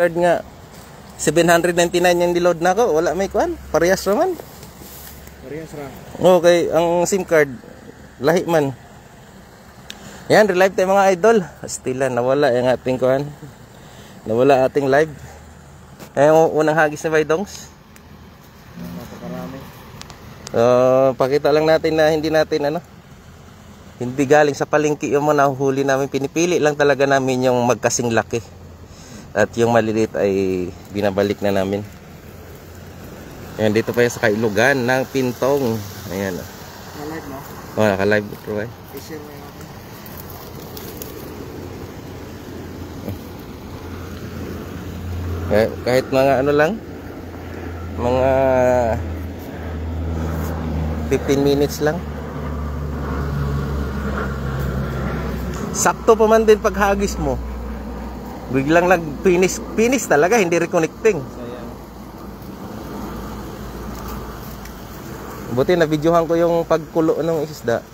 card nga 799 yung niload na ko. Wala may kuan. Parehas raman. Parehas ra. Okay, ang SIM card lahi man. Yan, relive tayo mga idol. Stila, nawala yung ating kuan. Nawala ating live. Yung unang hagis na Baydongs. Napakarami. Pakita lang natin na hindi natin hindi galing sa palengke yung mga nahuhuli namin. Pinipili lang talaga namin yung magkasing laki. At yung maliliit ay binabalik na namin. Ayan, dito pa yung sa kailugan ng Pintong. Ayan. Na-live no? Oh, naka-live bro eh. I-share mo yun. Kahit mga lang, mga 15 minutes lang. Sakto pa man din paghagis mo. Biglang nag-finish talaga, hindi reconnecting. Buti na videohan ko yung pagkulo ng isda.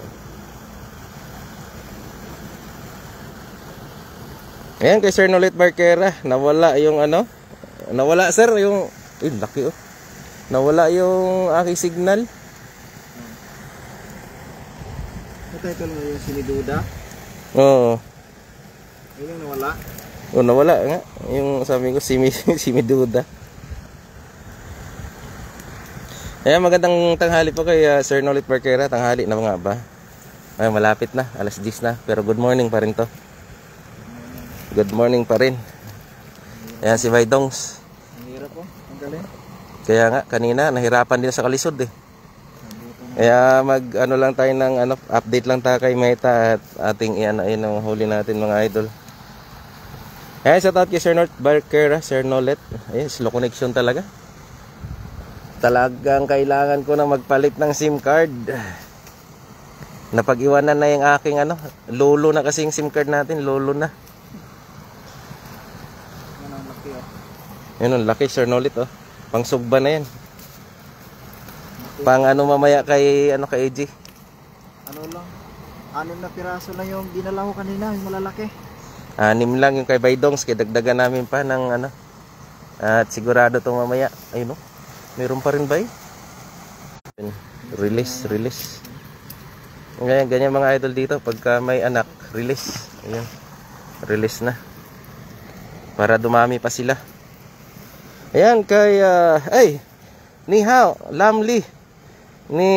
Ayan kay Sir Nolet Barquera, nawala yung nawala sir yung laki nawala yung aking signal. Ito lang yung siniduda. Oo. Ayun yung nawala. Nawala nga yung sabi ko simiduda. Ayan, magandang tanghali po kay Sir Nolet Barquera. Tanghali na mga ba? Ay, malapit na, alas 10 na. Pero good morning pa rin to. Good morning pa rin. Ayan si Baydongs. Ang hirap po, ang galing. Kaya nga, kanina nahirapan din sa kalisod eh. Kaya lang tayo ng update lang tayo kay Meta at ating ang huli natin mga idol. Ayan, shout out kay Sir Nolet Barquera, Sir Nolet. Ayan, slow connection talaga. Talagang kailangan ko na magpalit ng SIM card. Napag-iwanan na yung aking lolo na kasi yung SIM card natin, lolo na. Yan ang laki Yan ang laki, Sir Nolet Pang sugba na yan. Pang mamaya kay kay AJ. Lang. 6 na piraso lang yung dinala ko kanina, yung malalaki. 6 lang yung kay Baydongs, kaya dagdagan namin pa ng at sigurado to mamaya. Ayun meron pa rin ba Release. Ganyan mga idol dito pagka may anak, release. Ayan. Release na. Para dumami pa sila. Ayan kay ni hao, Lamli. Ni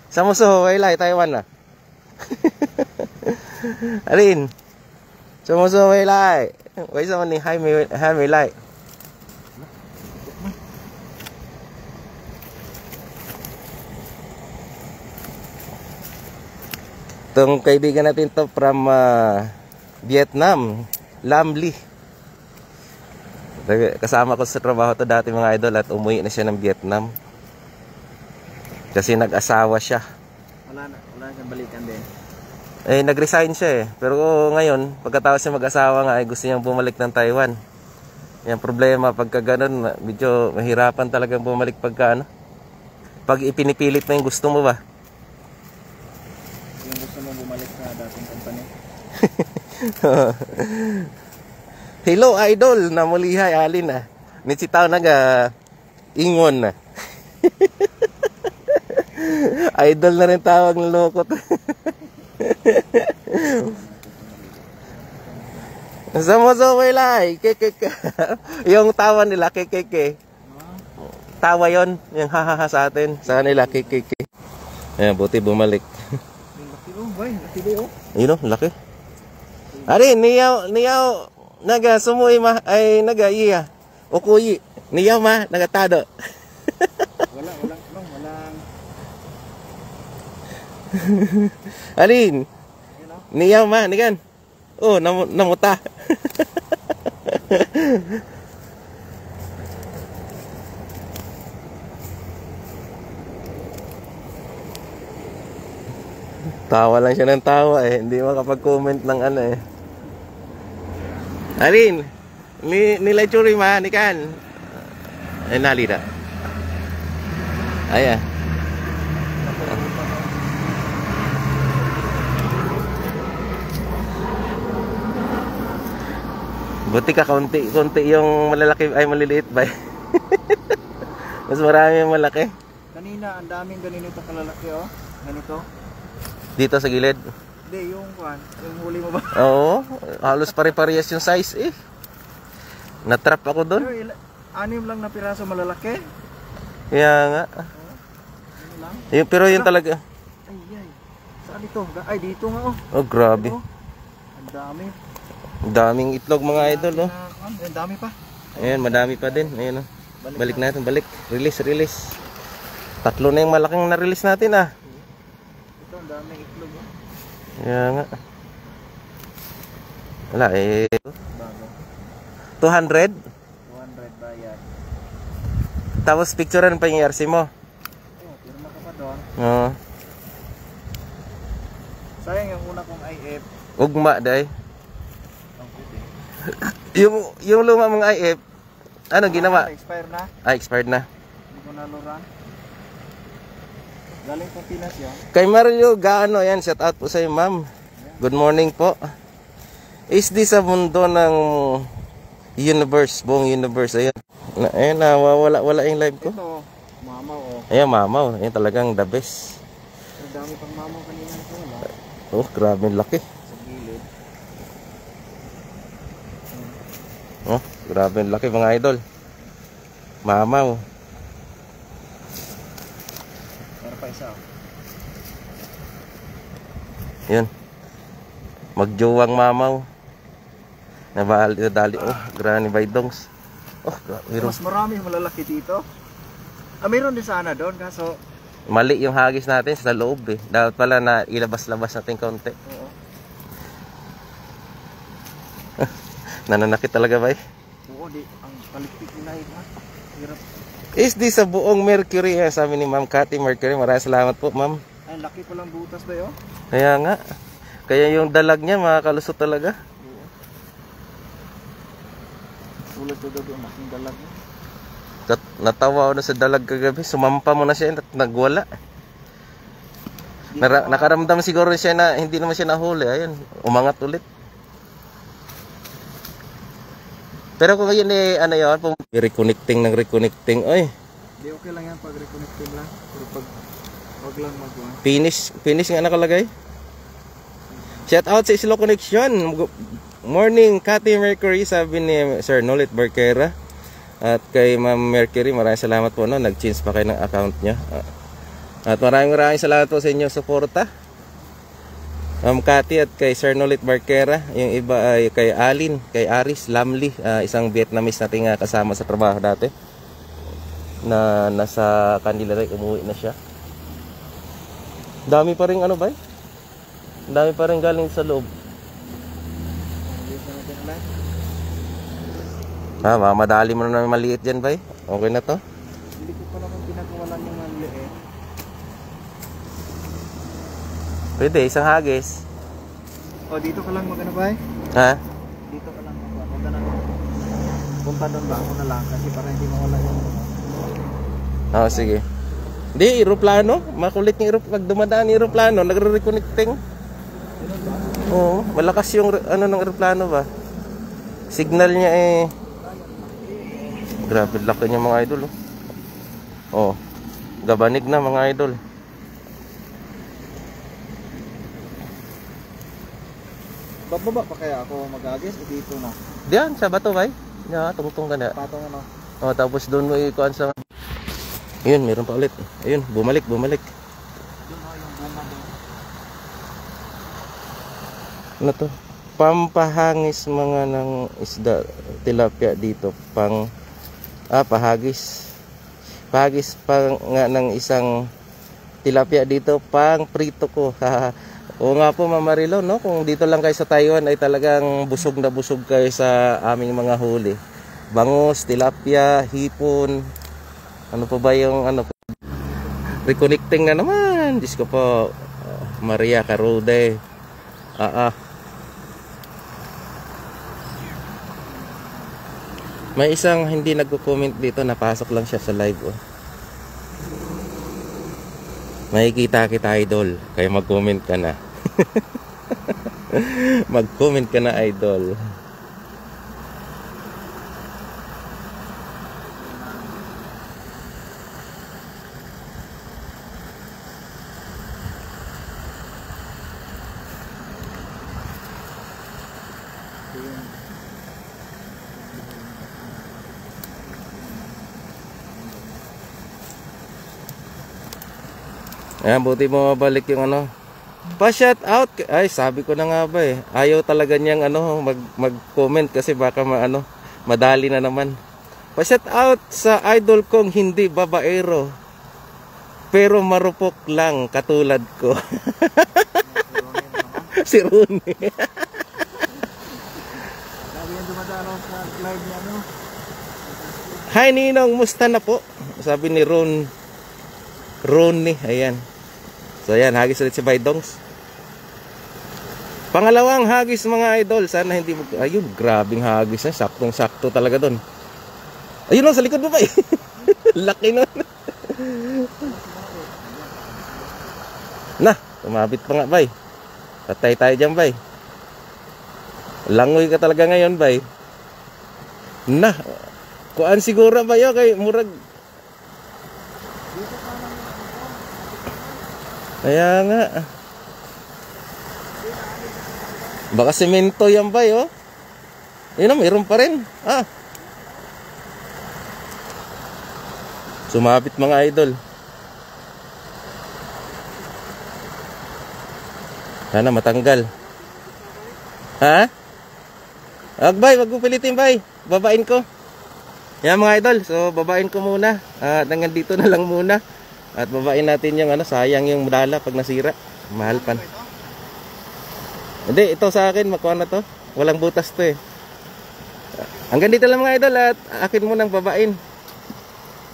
Samuso, wailay Taiwan na. Alin? Samuso, wailay. Wai sa ni hai wailay. Itong kaibigan natin to from Vietnam, Lamli. Kasama ko sa trabaho to dati mga idol at umuwi na siya ng Vietnam. Kasi nag-asawa siya. Wala siyang balikan din. Nag-resign siya Pero ngayon, pagkatapos niya mag-asawa nga ay gusto niyang bumalik ng Taiwan. Yan problema pagka ganun, medyo mahirapan talagang bumalik pagka pag ipinipilit mo yung gusto mo ba? Bumalik sa dating company. Hello idol, namulihay alin Nitsitaw ingon na. Idol na rin tawag ng lokot. Samoso wailay, kekeke. Yung tawa nila kekeke. Tawa yon, yung hahaha sa atin. Sa kanila kekeke. Ayan, buti bumalik. Laki ba Yun laki. Ari, niyaw naga-sumuy ay naga-iya. Ukuyi. Niyaw nagatado. Walang. Alin? Niyaw nigan. Namuta. Tawa lang siya ng tawa hindi makapag-comment ng Alin? Nilay churi nikan. Nalida. Ayan. Buti ka, konti yung malalaki ay maliliit ba? Mas marami yung malaki. Kanina, ang daming ganito kalalaki, oh. Ganito. Dito sa gilid. Hindi, yung huli mo ba? Oo, halos pare-parehas yung size eh. Natrap ako doon. Pero 6 lang na piraso malalaki. Kaya nga. Ano lang? Pero yun talaga. Ay. Saan ito? Ay, dito nga, oh. Oh, grabe. Ito. Ang dami. Ang daming itlog mga idol, oh. Ang dami pa. Ayan, madami pa din. Ayan, oh. Balik natin, balik. Release. 3 na yung malaking na-release natin, ah. Ito, ang daming itlog, oh. Kaya nga. Wala, eh. Bago. 200. 200 bayad. Tapos picturean pa yung RC mo. Oh, pirma ka pa doon. Oo. Sayang yung una kong IF. Ugma, day. Ang puti. Yung luma mong IF, ano ginawa? Expire na. Expired na. Hindi ko naluran. Galing sa Pinas yan. Kay Mario Gaano, yan. Shout out po sa iyo, ma'am. Good morning po. Is this sa mundo ng universe, buong universe. Ayan. Ayan, wala yung live ko. Ito, mamaw, oh. Ayan, mamaw. Ayan talagang the best. Ang dami pang mamaw kanina ito, wala. Oh, grabe laki. Sa gilid. Oh, grabe laki mga idol. Mamaw. Meron pa isa, oh. Yun. Magjuwang mamaw. Dali. Oh, Granny Baydongs. Oh, meron. Mas marami malalaki dito. Meron din sana doon, kaso Mali yung hagis natin sa loob eh. Dapat pala na ilabas-labas natin konti. oo. Nananakit talaga ba eh? Oo, ang palikpik nila ha. Hirap. Is this sa buong Mercury? Sabi ni Ma'am Cathy Mercury. Maraming salamat po, Ma'am. Ay, laki pa lang butas ba yun? Kaya nga. Kaya yung dalag niya makakalusot talaga. Oo. Sulat ko doon, laking dalag niya. Natawa ako na sa dalag kagabi. Sumampa mo na siya at nagwala. Nakaramdam siguro siya na hindi naman siya nahuli. Ayun, umangat ulit. Pero kung yun eh, ano yun, reconnecting. Oy, Hindi, okay lang yan pag reconnecting lang. Pero pag wag lang magawa. finish nga nakalagay. Shout out sa Slow Connection. Morning, Cathy Mercury, sabi ni Sir Nolit Barquera. At kay Ma'am Mercury, maraming salamat po, no? Nag-change pa kayo ng account niya. At maraming salamat po sa inyong suporta. Ma'am Cathy at kay Sir Nolit Barquera. Yung iba ay kay Alin, kay Aris Lamli, isang Vietnamese nating kasama sa trabaho dati. Na nasa kanila rin, umuwi na siya. Dami pa rin ano ba? Dami pa rin galing sa loob. Madali mo na maliit dyan ba? Okay na to? Hindi ko pa naman pinagawalan yung maliit. Pwede, isang hagis. O, dito ka lang magano ba? Ha? Dito ka lang magpunta na doon. Punta doon ba ako na lang kasi para hindi mawala yung Oo, sige. Hindi, aeroplano. Makulit yung pag dumadaan yung aeroplano, nagre-reconnecting. Oo, malakas yung ano ng aeroplano ba? Signal niya eh. Grabe laki niya mga idol. Oh, gabanig na mga idol. bababa pa kaya ako mag-agis o dito na? Diyan, sa bato bay. Ya, tungtong ka na. Patong ano? Oh, tapos doon mo ikuan sa... Ayun, meron pa ulit. Ayun, bumalik. Doon o, yung bunga doon. Ano to? Pampahangis mga ng isda, tilapia dito. Pahagis. Pahagis pa nga ng isang tilapia dito, pang prito ko. Oo nga po, Ma'am Marilo, no? Kung dito lang kayo sa Taiwan ay talagang busog na busog kayo sa aming mga huli. Bangus, tilapia, hipon. Ano pa ba yung ano? Reconnecting na naman. Diyos ko po. Maria Carude. May isang hindi nagko-comment dito, napasok lang siya sa live. Oh. Makikita kita idol, kaya mag-comment ka na. Mag-comment ka na idol. Ayan, buti mo mabalik yung ano. Pa-shout out. Ay, sabi ko na nga ba eh. Ayaw talaga niyang ano, mag-comment kasi baka madali na naman. Pa-shout out sa idol kong hindi babaero. Pero marupok lang katulad ko. Si Ronnie. Sabi yan dumadalaw sa live niya, no? Hi Ninong, musta na po? Sabi ni Ronnie, ayan. So ayan, hagis ulit si Baydongs. Pangalawang hagis mga idol. Sana hindi ayun, grabing hagis na. Saktong-sakto talaga doon. Ayun lang, sa likod mo ba eh. Laki nun. Nah, tumabit pa nga bay. Tatay tayo dyan bay. Langoy ka talaga ngayon bay. Nah, kuan siguro ba yun kay murag. Kaya nga. Baka semento yan ba oh? Yun na, mayroon pa rin. Sumabit mga idol. Sana matanggal. Ha? Bay, wag mo pilitin bay. Babain ko. Yan mga idol, so babain ko muna. Hanggang dito na lang muna. At babain natin yung sayang yung dala pag nasira. Mahal pan. Hindi, ito sa akin, makuha na to. Walang butas to eh. Hanggang dito lang mga idol at akin mo nang babain.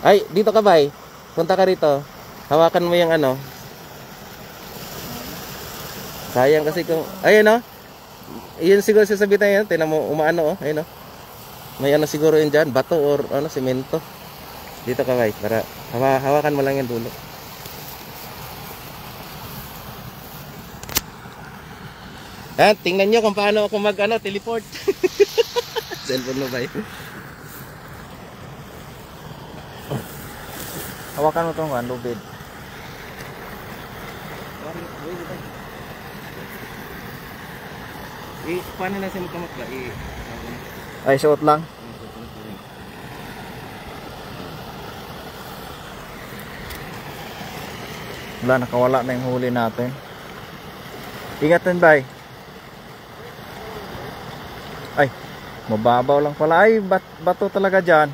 Ay, dito ka bay. Punta ka rito. Hawakan mo yung sayang kasi kung, ayun yun siguro sasabitan yan. Tinan mo, umaano ayun may siguro yun dyan, bato or semento. Dito ka bay, para hawakan mo lang yan dulo. Tingnan nyo kung paano ako teleport. Cellphone mo bay. Hawakan mo itong lubid. Paano na siya magkamakla? Ay, suot lang. Wala, nakawala na yung huli natin. Ingatan bay. Ay, mababaw lang pala. Ay, bato talaga dyan.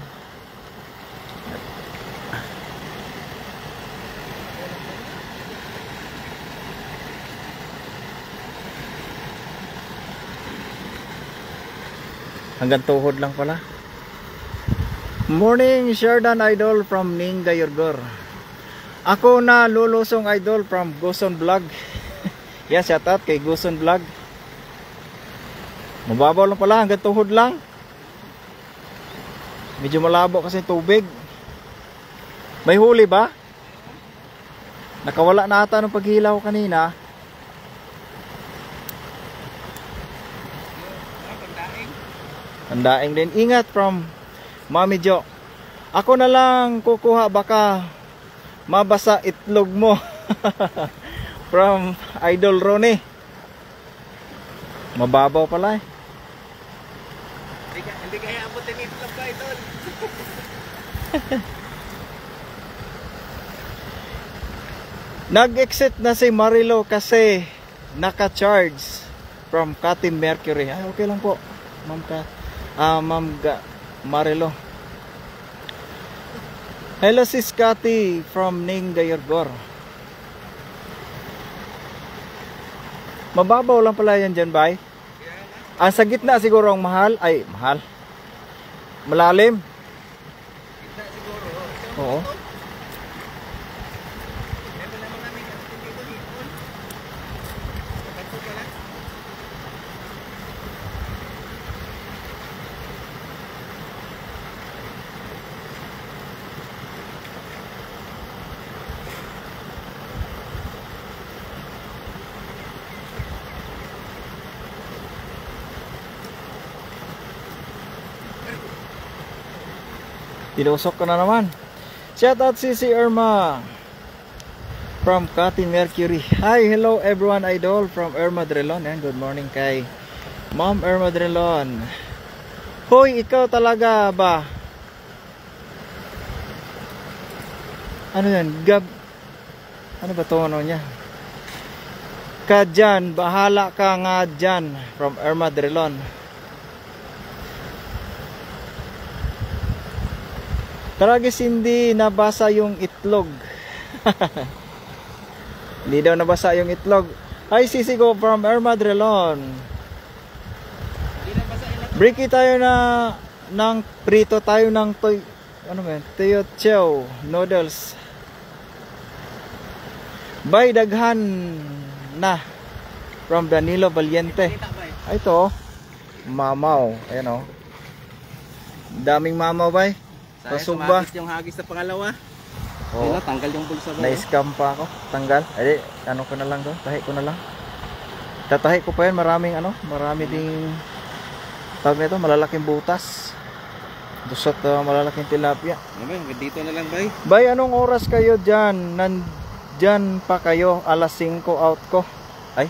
Hanggang tuhod lang pala. Morning, Sherdan Idol from Ning Dayorgor. Ako na lulusong idol from Guson Vlog. Yan, shout out kay Guson Vlog. Mababaw lang pala, hanggang tuhod lang. Medyo malabo kasi tubig. May huli ba? Nakawala na ata ng paghilaw kanina. Tandaing din. Ingat from Mami Jo. Ako na lang kukuha, baka mabasa itlog mo. From Idol Ronnie. Mababaw pala eh. Hindi kaya abutin itlog ka, Idol. Nag-exit na si Marilo kasi naka-charge from Katim Mercury. Ay, okay lang po. Ma'am Marilo. Hello sis Cathy from Ning Dayorgor. Mababaw lang pala yan dyan, bay. Ang sa gitna siguro ang mahal. Ay, mahal. Malalim. Gitna siguro. Oo. Tinusok ko na naman. Shout out si Irma from Katin Mercury. Hi, hello everyone, idol from Irma Drelon. And good morning kay Ma'am Irma Drelon. Hoy, ikaw talaga ba? Ano yan? Ano ba to ano niya? Ka dyan, bahala ka nga dyan. From Irma Drilon. Taragis hindi nabasa yung itlog. Hindi daw nabasa yung itlog. Hi Sisi ko from Irma Drilon. Breaky tayo na ng prito tayo ng teochew noodles. Bay daghan na from Danilo Valiente. Ay ito mamaw. Ayan o. Daming mamaw bay. Pasog ba? Yung hagis sa pangalawa. Oo. Tanggal yung bulsa ba? Na-scam pa ako. Tanggal. Ay, ano ko na lang doon. Tahi ko na lang. Tatahi ko pa yan. Maraming ano. Marami ding tawag nito. Malalaking butas. Dusot malalaking tilapia. Dito na lang bay. Bay, anong oras kayo dyan? Nandyan pa kayo. Alas 5 out ko. Ay,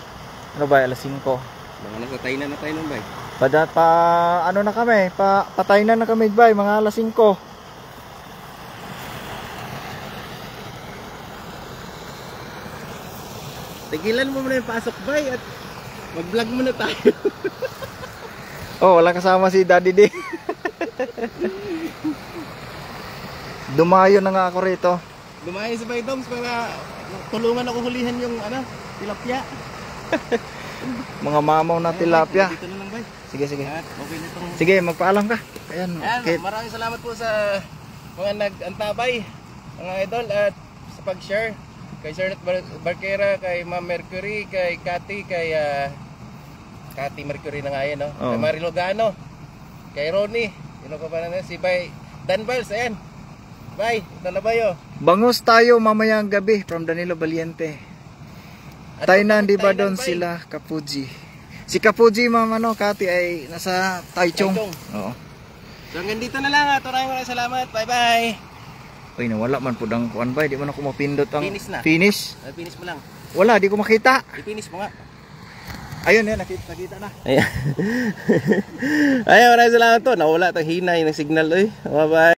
ano ba? Alas 5. Mga nasa tayo na tayo nun bay. Ano na kami? Patay na kami bay. Mga alas 5. Tigilan mo muna yung pasok bay at mag-vlog muna tayo. Oh, wala kasama si Daddy D. Dumayo na nga ako rito. Dumayo sa Baydoms para tulungan ako hulihan yung tilapia. Mga mamaw na tilapia. Dito na lang bay. Sige, sige. At okay na itong... Sige, magpaalam ka. Ayan, okay. Maraming salamat po sa mga nag-antabay, mga idol, at sa pag-share. Kay Sir Nat Barquera, kay Ma'am Mercury, kay Cathy, kay Cathy Mercury na nga yan, no? Oh. Kay Marilo Gano, kay Ronnie, yun pa ba na si Bay Dan Vals, ayan. Bay, ito na ba yun? Bangus tayo mamayang gabi from Danilo Valiente. Tainan, di ba doon Bay? sila Kapuji? Si Kapuji, Ma'am Cathy ay nasa Taichung. Oo. So hanggang dito na lang, at maraming salamat. Bye-bye. Uy, nawala man po ng kuan bay. Di man ako mapindot ang Finish na. Finish? Finish mo lang. Wala, di ko makita. I-finish mo nga. Ayun, nakita na. Ayan. Ayan, maraming salamat to. Nawala itong hinay ng signal. Bye-bye.